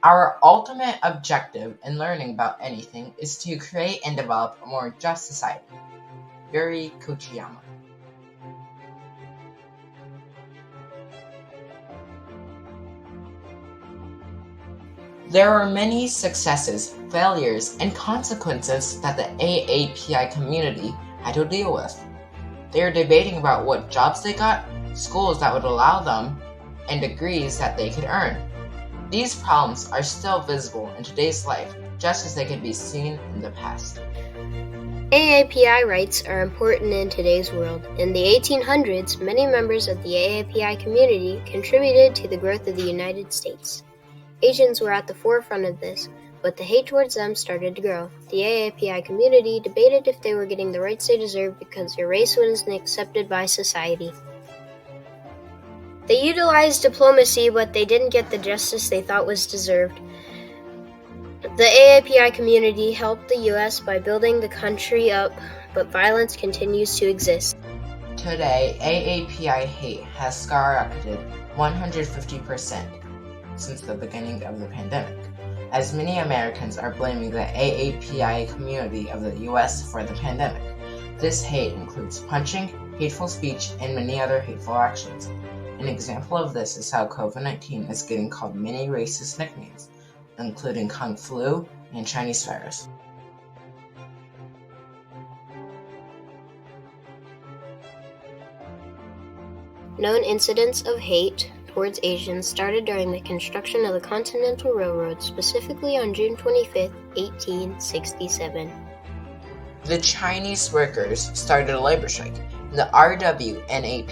Our ultimate objective in learning about anything is to create and develop a more just society. Yuri Kochiyama. There are many successes, failures, and consequences that the AAPI community had to deal with. They are debating about what jobs they got, schools that would allow them, and degrees that they could earn. These problems are still visible in today's life, just as they could be seen in the past. AAPI rights are important in today's world. In the 1800s, many members of the AAPI community contributed to the growth of the United States. Asians were at the forefront of this, but the hate towards them started to grow. The AAPI community debated if they were getting the rights they deserved because their race wasn't accepted by society. They utilized diplomacy, but they didn't get the justice they thought was deserved. The AAPI community helped the U.S. by building the country up, but violence continues to exist. Today, AAPI hate has skyrocketed 150% since the beginning of the pandemic, as many Americans are blaming the AAPI community of the U.S. for the pandemic. This hate includes punching, hateful speech, and many other hateful actions. An example of this is how COVID-19 is getting called many racist nicknames, including Kung Flu and Chinese virus. Known incidents of hate towards Asians started during the construction of the Continental Railroad, specifically on June 25, 1867. The Chinese workers started a labor strike, and the RWNAP,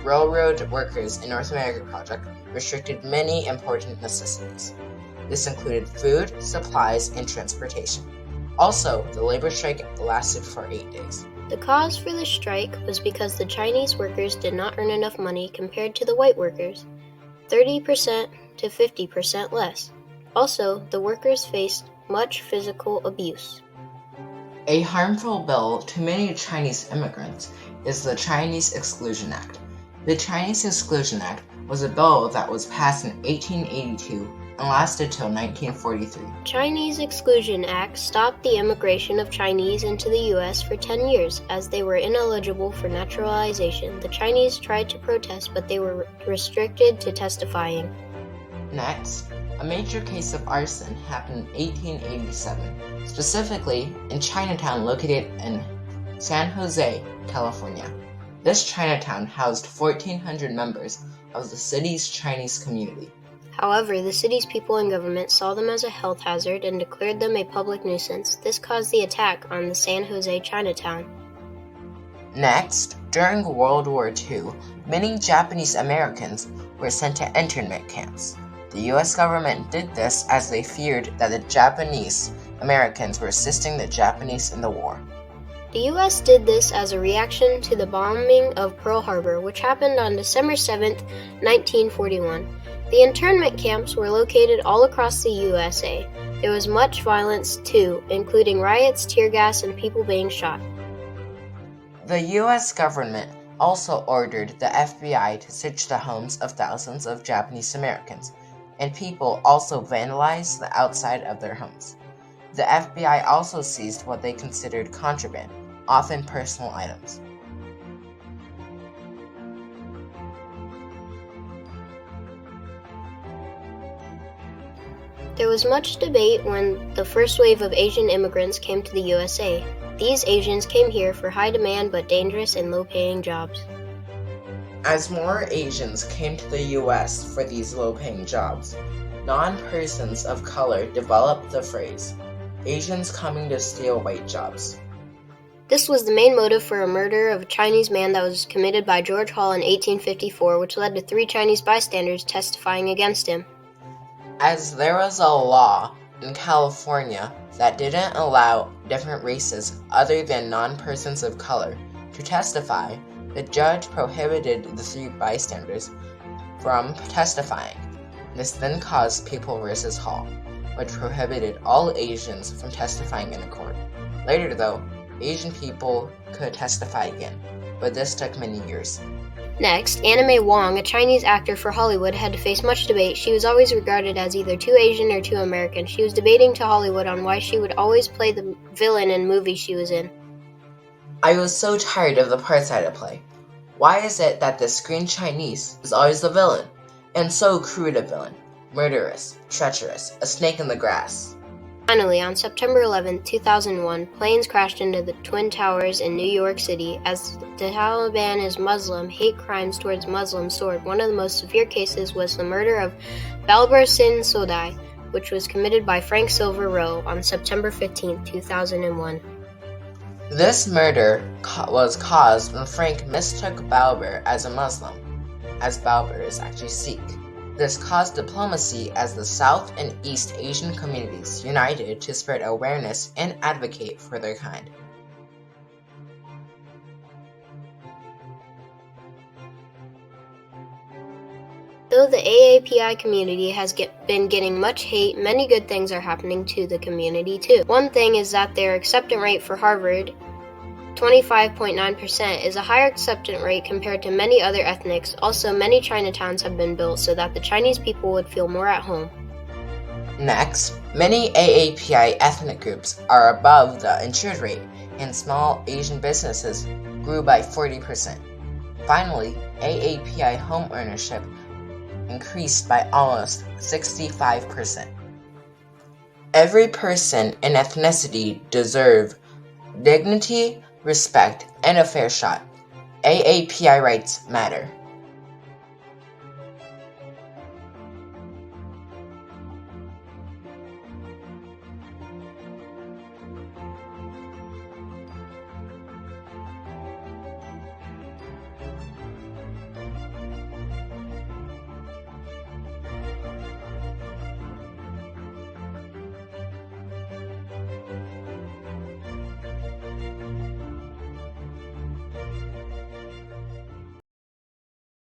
Railroad Workers in North America project, restricted many important necessities. This included food, supplies, and transportation. Also, the labor strike lasted for 8 days. The cause for the strike was because the Chinese workers did not earn enough money compared to the white workers, 30% to 50% less. Also, the workers faced much physical abuse. A harmful bill to many Chinese immigrants is the Chinese Exclusion Act. The Chinese Exclusion Act was a bill that was passed in 1882 and lasted till 1943. Chinese Exclusion Act stopped the immigration of Chinese into the U.S. for 10 years, as they were ineligible for naturalization. The Chinese tried to protest, but they were restricted to testifying. Next, a major case of arson happened in 1887, specifically in Chinatown located in San Jose, California. This Chinatown housed 1,400 members of the city's Chinese community. However, the city's people and government saw them as a health hazard and declared them a public nuisance. This caused the attack on the San Jose Chinatown. Next, during World War II, many Japanese Americans were sent to internment camps. The U.S. government did this as they feared that the Japanese Americans were assisting the Japanese in the war. The U.S. did this as a reaction to the bombing of Pearl Harbor, which happened on December 7, 1941. The internment camps were located all across the USA. There was much violence, too, including riots, tear gas, and people being shot. The U.S. government also ordered the FBI to search the homes of thousands of Japanese Americans, and people also vandalized the outside of their homes. The FBI also seized what they considered contraband, often personal items. There was much debate when the first wave of Asian immigrants came to the USA. These Asians came here for high-demand but dangerous and low-paying jobs. As more Asians came to the U.S. for these low-paying jobs, non-persons of color developed the phrase, Asians coming to steal white jobs. This was the main motive for a murder of a Chinese man that was committed by George Hall in 1854, which led to 3 Chinese bystanders testifying against him. As there was a law in California that didn't allow different races other than non-persons of color to testify, the judge prohibited the 3 bystanders from testifying. This then caused People v. Hall, which prohibited all Asians from testifying in a court. Later, though, Asian people could testify again, but this took many years. Next, Anna May Wong, a Chinese actor for Hollywood, had to face much debate. She was always regarded as either too Asian or too American. She was debating to Hollywood on why she would always play the villain in movies she was in. I was so tired of the parts I had to play. Why is it that the screen Chinese is always the villain? And so crude a villain. Murderous, treacherous, a snake in the grass. Finally, on September 11, 2001, planes crashed into the Twin Towers in New York City. As the Taliban is Muslim, hate crimes towards Muslims soared. One of the most severe cases was the murder of Balbar Singh Sodhi, which was committed by Frank Silver Rowe on September 15, 2001. This murder was caused when Frank mistook Balbar as a Muslim, as Balbar is actually Sikh. This caused diplomacy as the South and East Asian communities united to spread awareness and advocate for their kind. Though the AAPI community has been getting much hate, many good things are happening to the community too. One thing is that their acceptance rate for Harvard, 25.9%, is a higher acceptance rate compared to many other ethnics. Also, many Chinatowns have been built so that the Chinese people would feel more at home. Next, many AAPI ethnic groups are above the insured rate, and small Asian businesses grew by 40%. Finally, AAPI home ownership increased by almost 65%. Every person and ethnicity deserve dignity, respect, and a fair shot. AAPI rights matter.